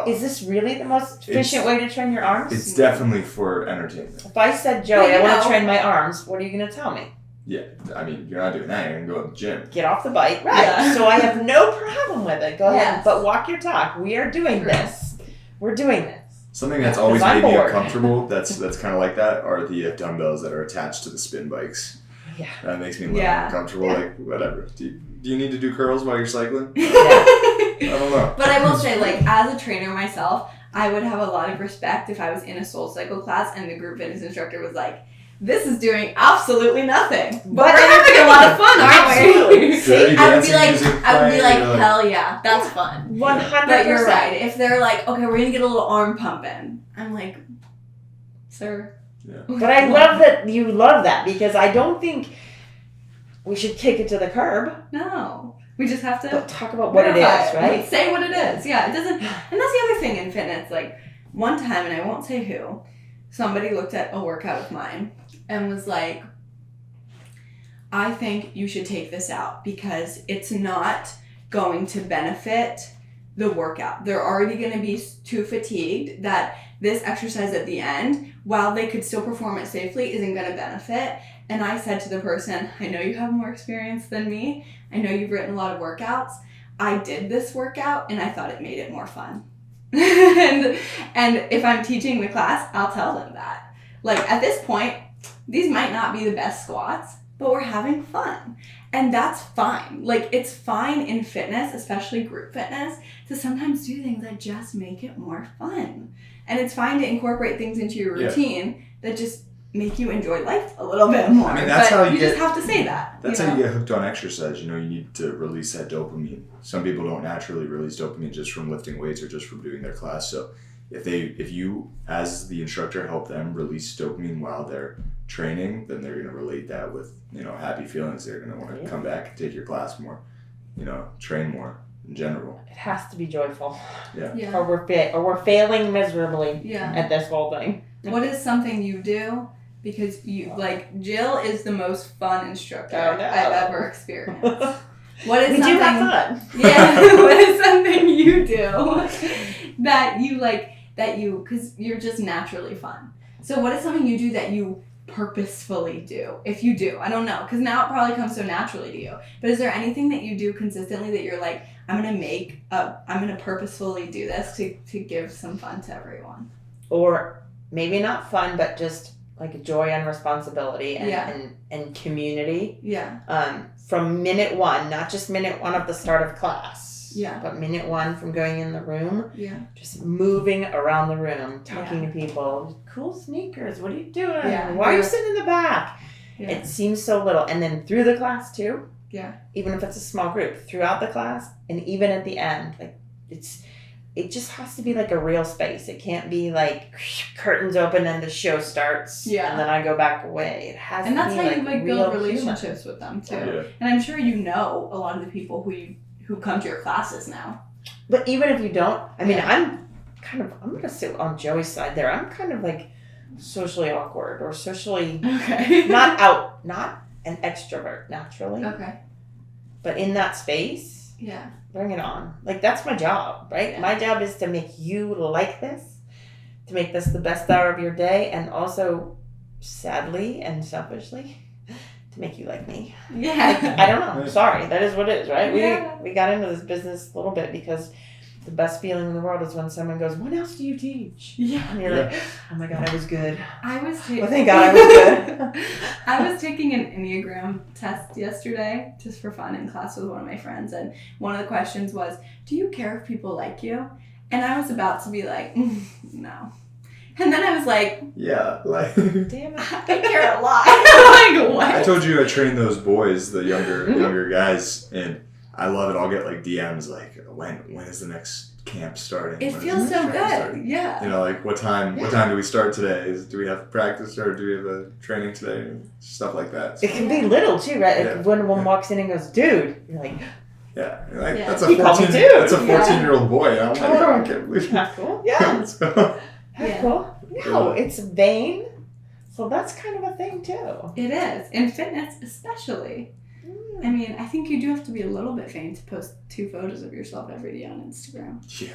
Is this really the most efficient way to train your arms? It's definitely for entertainment. If I said, Joey, I want to train my arms, what are you going to tell me? Yeah, I mean, you're not doing that. You're going to go to the gym. Get off the bike. Right. Yeah. So I have no problem with it. Go ahead. But walk your talk. We are doing this. We're doing this. Something that's always made me uncomfortable, that's kind of like that, are the dumbbells that are attached to the spin bikes. Yeah. That makes me a little uncomfortable. Yeah. Like, whatever. Do you need to do curls while you're cycling? I don't know. But I will say, like, as a trainer myself, I would have a lot of respect if I was in a soul cycle class and the group fitness instructor was like, this is doing absolutely nothing. But we're having a lot of fun, aren't we? I would be like, hell yeah, that's fun. 100%. But you're right. If they're like, okay, we're going to get a little arm pumping. I'm like, sir. Yeah. But I love that you love that, because I don't think we should kick it to the curb. No. We just have to talk about what it is, right? Say what it is. Yeah, it doesn't. And that's the other thing in fitness. Like, one time, and I won't say who, somebody looked at a workout of mine and was like, I think you should take this out because it's not going to benefit the workout. They're already going to be too fatigued that this exercise at the end, while they could still perform it safely, isn't going to benefit. And I said to the person, I know you have more experience than me. I know you've written a lot of workouts. I did this workout and I thought it made it more fun. and if I'm teaching the class, I'll tell them that. Like, at this point, these might not be the best squats, but we're having fun. And that's fine. Like, it's fine in fitness, especially group fitness, to sometimes do things that just make it more fun. And it's fine to incorporate things into your routine that just make you enjoy life a little bit more. I mean, that's how you just have to say that. That's how you get hooked on exercise. You know, you need to release that dopamine. Some people don't naturally release dopamine just from lifting weights or just from doing their class. So if you, as the instructor, help them release dopamine while they're training, then they're going to relate that with, happy feelings. They're going to want to come back and take your class more, train more in general. It has to be joyful. Yeah. Or we're failing miserably at this whole thing. What is something you do? Because Jill is the most fun instructor I've ever experienced. What is we something? do have fun. Yeah. What is something you do that you because you're just naturally fun. So what is something you do that you purposefully do? If you do, I don't know, because now it probably comes so naturally to you. But is there anything that you do consistently that you're like, I'm gonna purposefully do this to give some fun to everyone? Or maybe not fun, but just like joy and responsibility and community. Yeah. From minute one, not just minute one of the start of class. Yeah. But minute one from going in the room. Yeah. Just moving around the room, talking to people, cool sneakers. What are you doing? Yeah. Why are you sitting in the back? Yeah. It seems so little. And then through the class too. Yeah. Even if it's a small group, throughout the class and even at the end, like it just has to be like a real space. It can't be like curtains open and the show starts. Yeah. And then I go back away. It has And to that's be how like you like real build relationships with them too. Yeah. And I'm sure you know a lot of the people who come to your classes now. But even if you don't, I mean, Yeah. I'm gonna sit on Joey's side there. I'm kind of like socially awkward or socially Okay. not an extrovert naturally, Okay. but in that space, Yeah. bring it on. Like that's my job, right? Yeah. My job is to make you like this, to make this the best hour of your day, and also, sadly and selfishly, to make you like me. Yeah. I don't know. Sorry, that is what it is, right? Yeah. We got into this business a little bit because the best feeling in the world is when someone goes, "What else do you teach?" Yeah. And you're like, "Oh my god, I was good." I was taking. Well, thank God I was good. I was taking an Enneagram test yesterday, just for fun, in class with one of my friends, and one of the questions was, "Do you care if people like you?" And I was about to be like, "No," and then I was like, Yeah, like Damn it. "I care a lot." I'm like, what? I told you I trained those boys, the younger guys, and I love it. I'll get like DMs like, when is the next camp starting? It When is feels the so next good. training starting? Yeah. You know, like what time do we start today? Do we have practice or do we have a training today? Stuff like that. It can be little too, right? Like Yeah. when one walks in and goes, "Dude," you're like, Yeah, like, Yeah. that's a He called me 14. dude. That's a 14-year-old boy. And I'm like, Oh. I can't believe it. "That's cool." Yeah, So, that's Yeah. cool. No, it's vain. So that's kind of a thing too. It is. In fitness, especially. I mean, I think you do have to be a little bit vain to post 2 photos of yourself every day on Instagram. yeah,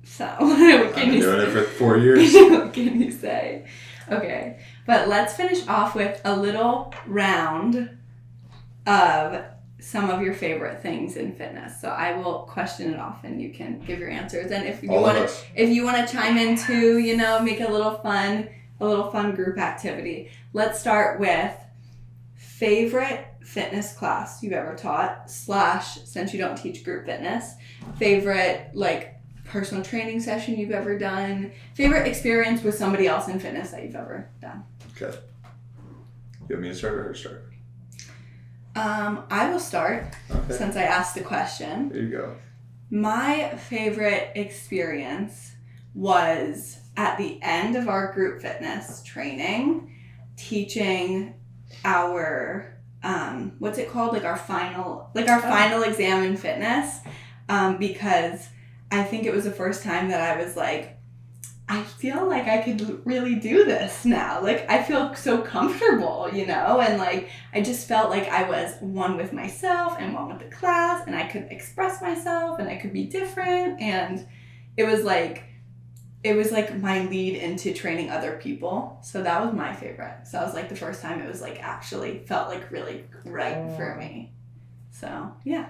So, what I've can been you doing it say? for 4 years. What can you say? Okay, but let's finish off with a little round of some of your favorite things in fitness. So I will question it off, and you can give your answers. And if you All of want to, us. if you want to chime in too, you know, make a little fun group activity. Let's start with favorite fitness class you've ever taught / since you don't teach group fitness, favorite like personal training session you've ever done, favorite experience with somebody else in fitness that you've ever done. Okay. You want me to start or her start? I will start Okay. since I asked the question. There you go. My favorite experience was at the end of our group fitness training, teaching our what's it called? Like our final exam in fitness, because I think it was the first time that I was like, I feel like I could really do this now. Like, I feel so comfortable, you know? And, like, I just felt like I was one with myself and one with the class, and I could express myself, and I could be different. And it was like my lead into training other people. So that was my favorite. So that was, like, the first time it was, like, actually felt, like, really right for me. So, yeah.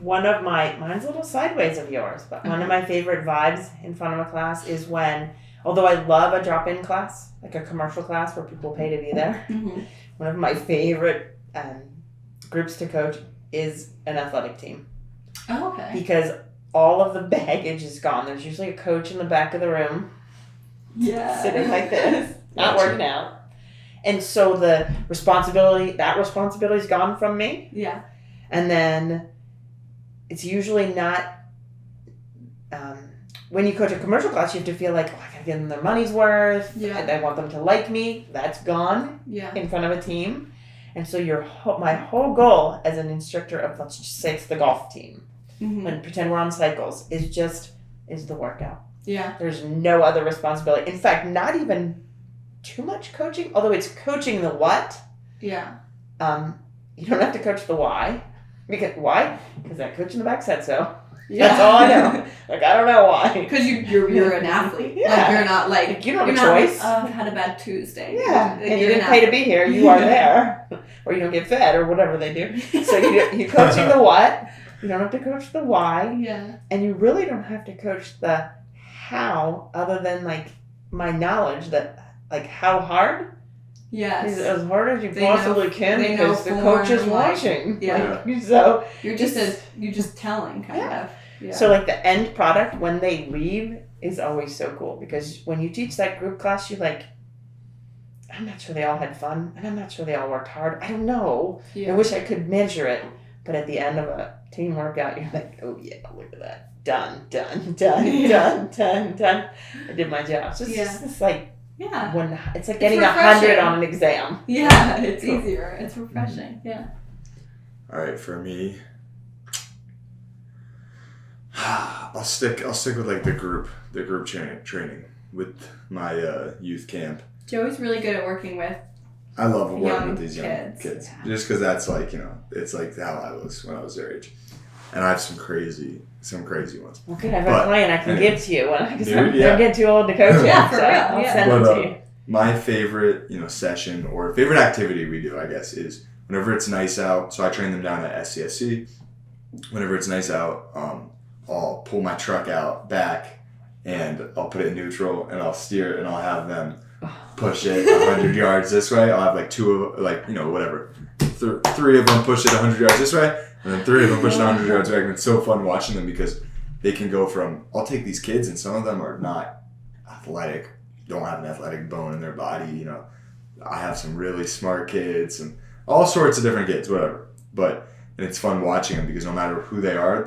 Mine's a little sideways of yours, but one of my favorite vibes in front of a class is when, although I love a drop-in class, like a commercial class where people pay to be there, Mm-hmm. one of my favorite groups to coach is an athletic team. Oh, okay. Because all of the baggage is gone. There's usually a coach in the back of the room Yeah. sitting like this, not Gotcha. working out. And so that responsibility's gone from me. Yeah. And then it's usually not, when you coach a commercial class, you have to feel like, oh, I gotta give them their money's worth. Yeah. And I want them to like me. That's gone Yeah. in front of a team. And so my whole goal as an instructor of, let's just say it's the golf team, Mm-hmm. and pretend we're on cycles, is the workout. Yeah. There's no other responsibility. In fact, not even too much coaching, although it's coaching the what. Yeah. You don't have to coach the why. Why? Because that coach in the back said so. Yeah. That's all I know. Like, I don't know why. Because you're an athlete. Yeah. Like, you're not like, Like, you don't you're have a not choice. like, oh, I've had a bad Tuesday. Yeah, Like, and you you're didn't an pay to athlete. be here. You are there. Or you don't get fed or whatever they do. So you're coaching the what. You don't have to coach the why. Yeah. And you really don't have to coach the how, other than, like, my knowledge that, like, how hard Yes. is as hard as you They know- possibly can they know because the coach is form, like, watching. yeah. Like, so You're just telling kind Yeah. of. Yeah. So, like, the end product when they leave is always so cool because when you teach that group class, you're like, I'm not sure they all had fun, and I'm not sure they all worked hard. I don't know. I wish I could measure it. But at the end of a team workout, you're like, oh yeah, look at that. Done. I did my job. So it's just this like, it's like getting 100 on an exam. Yeah, it's easier. It's refreshing. Yeah. All right, for me, I'll stick with like the group training with my youth camp. Joey's really good at working with. I love working with these young kids. Yeah. Just because that's like, it's like how I was when I was their age. And I have some crazy ones. Okay, I have a client I can give to you because I'm getting too old to coach it. Yeah, for real. I'll send it to you. My favorite, session or favorite activity we do, I guess, is whenever it's nice out. So I train them down at SCSC. Whenever it's nice out, I'll pull my truck out back and I'll put it in neutral and I'll steer it and I'll have them push it 100 yards this way. I'll have like whatever. Three of them push it 100 yards this way, and then 3 of them push it 100 yards back. And it's so fun watching them because they can go from, I'll take these kids and some of them are not athletic, don't have an athletic bone in their body. I have some really smart kids and all sorts of different kids, whatever. And it's fun watching them because no matter who they are,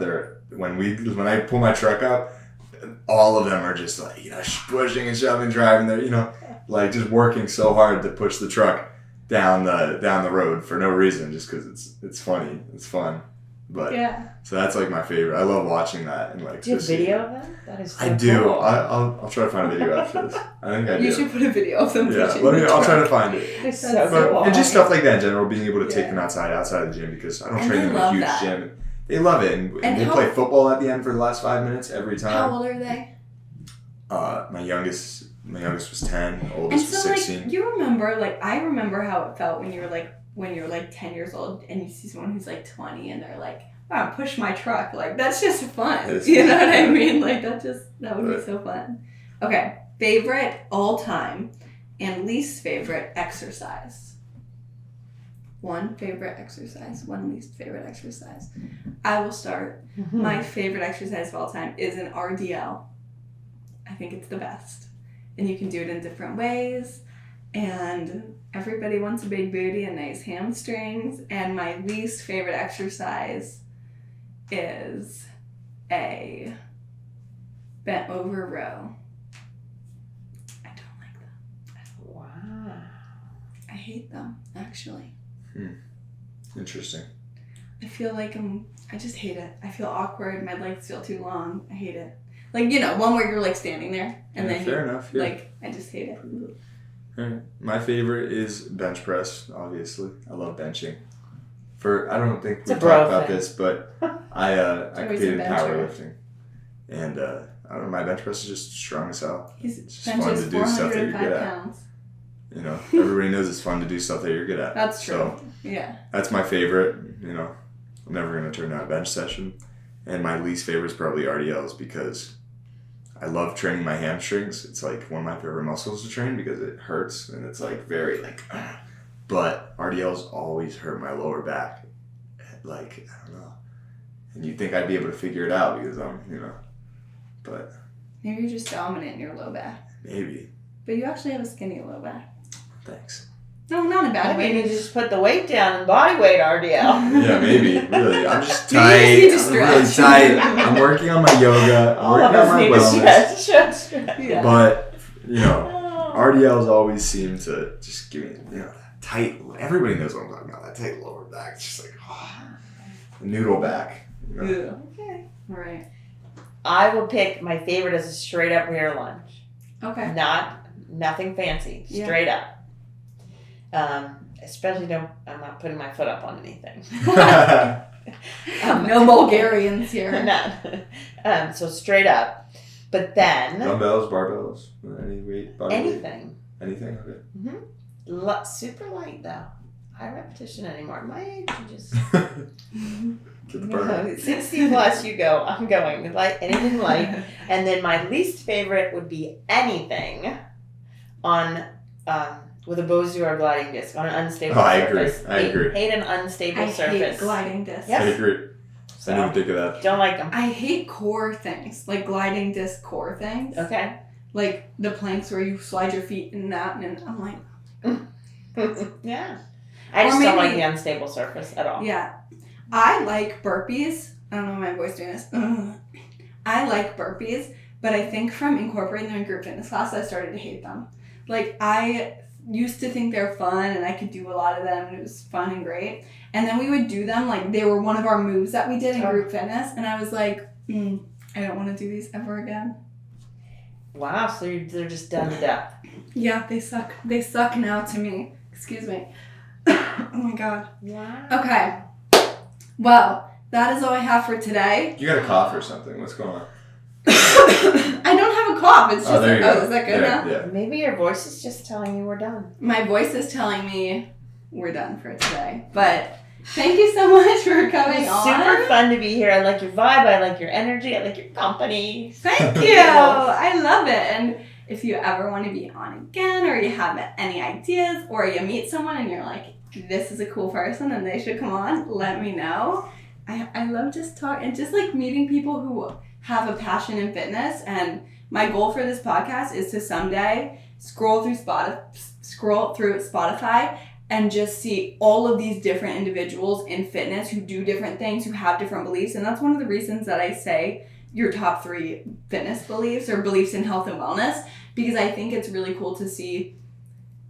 when I pull my truck up, all of them are just like, pushing and shoving, driving there, like just working so hard to push the truck down the road for no reason, just because it's funny, it's fun. But so that's like my favorite. I love watching that and like. Do you have video of them? That is so I do. Cool. I'll try to find a video after this. I think I do. You should put a video of them. Yeah, I'll try to find it. It's so cool. And just stuff like that in general, being able to take them outside of the gym because I don't train them in a huge gym. And they love it, and they play football at the end for the last 5 minutes every time. How old are they? My youngest was 10, oldest was 16. Like, you remember, I remember how it felt when you're 10 years old and you see someone who's 20 and they're like, wow, push my truck. That's just fun. You know what I mean? That would be so fun. Okay. Favorite all time and least favorite exercise. One favorite exercise, one least favorite exercise. I will start. Mm-hmm. My favorite exercise of all time is an RDL. I think it's the best. And you can do it in different ways. And everybody wants a big booty and nice hamstrings. And my least favorite exercise is a bent over row. I don't like them. Wow. I hate them, actually. Interesting. I feel like I just hate it. I feel awkward. My legs feel too long. I hate it. One where you're standing there and then fair enough. Yeah. I just hate it. Right. My favorite is bench press, obviously. I love benching. I don't think we talked about this, but I competed in powerlifting. And I don't know, my bench press is just strong as hell. It's just fun to do stuff that you're good at. Everybody knows it's fun to do stuff that you're good at. That's true. So, yeah. That's my favorite. I'm never going to turn down a bench session. And my least favorite is probably RDLs because I love training my hamstrings. It's one of my favorite muscles to train because it hurts and it's very but RDLs always hurt my lower back. I don't know. And you'd think I'd be able to figure it out because but. Maybe you're just dominant in your low back. Maybe. But you actually have a skinny low back. Thanks. No, not in a bad way. You just put the weight down and body weight RDL. Yeah, maybe. Really. I'm just tight. I'm really tight. I'm working on my yoga. I'm working on my wellness. Stretch. Yeah. But, RDLs always seem to just give me, tight. Everybody knows what I'm talking about. That tight lower back. It's just noodle back. Okay. All right. I will pick my favorite as a straight up rear lunge. Okay. Nothing fancy. Straight up. Especially I'm not putting my foot up on anything. No Bulgarians here. None. So straight up. But then... Dumbbells, barbells, any weight, body anything. Weight? Anything? Okay. Mm-hmm. Super light though. High repetition anymore. My age, you just... Get the burn. 60 plus you go. I'm going. Anything light. And then my least favorite would be anything on... with a Bosu or gliding disc on an unstable surface. I agree. Hate an unstable surface. I hate gliding discs. Yep. I agree. So I didn't think of that. don't like them. I hate core things, like gliding disc core things. Okay. Like the planks where you slide your feet in that, and I'm like, Yeah. I Or just don't like maybe- the unstable surface at all. yeah. I like burpees. I don't know my voice doing this. I like burpees, but I think from incorporating them in group fitness class, I started to hate them. Like, I used to think they're fun, and I could do a lot of them, and it was fun and great. And then we would do them, like, they were one of our moves that we did in group fitness, and I was like, I don't want to do these ever again. Wow, so they're just done to death. Yeah, they suck. They suck now to me. Excuse me. Oh my god. Wow. Okay. Well, that is all I have for today. You got a cough or something? What's going on? I don't have a cough. It's just there you go. is that good now? Yeah. Maybe your voice is just telling you we're done. My voice is telling me we're done for today. But thank you so much for coming It's on. super fun to be here. I like your vibe. I like your energy. I like your company. Thank you. I love it. And if you ever want to be on again, or you have any ideas, or you meet someone and you're like, this is a cool person and they should come on, let me know. I love just talking and just like meeting people who have a passion in fitness. And my goal for this podcast is to someday scroll through Spotify and just see all of these different individuals in fitness who do different things, who have different beliefs. And that's one of the reasons that I say your top 3 fitness beliefs or beliefs in health and wellness, because I think it's really cool to see,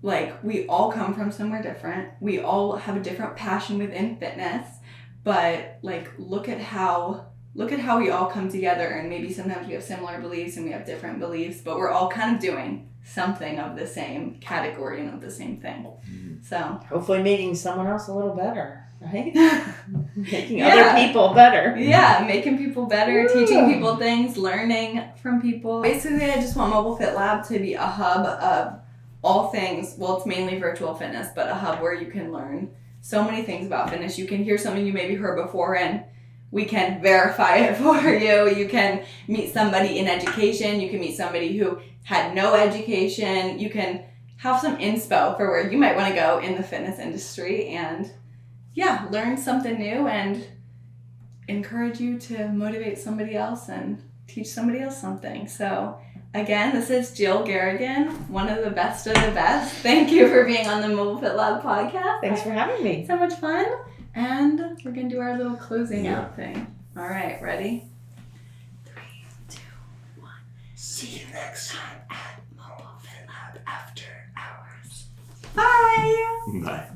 like, we all come from somewhere different. We all have a different passion within fitness, but like, look at how we all come together, and maybe sometimes we have similar beliefs and we have different beliefs, but we're all kind of doing something of the same category and of the same thing. Mm-hmm. So Hopefully making someone else a little better, right? Making Yeah. other people better. yeah, making people better, Woo. teaching people things, learning from people. Basically, I just want Mobilefitlab to be a hub of all things. Well, it's mainly virtual fitness, but a hub where you can learn so many things about fitness. You can hear something you maybe heard before, and we can verify it for you. You can meet somebody in education. You can meet somebody who had no education. You can have some inspo for where you might want to go in the fitness industry, and yeah, learn something new and encourage you to motivate somebody else and teach somebody else something. So again, this is Jill Garrigan, one of the best of the best. Thank you for being on the Mobilefitlab podcast. Thanks for having me. So much fun. And we're going to do our little closing out thing. All right, ready? 3, 2, 1. See you next time at Mobilefitlab After Hours. Bye. Bye.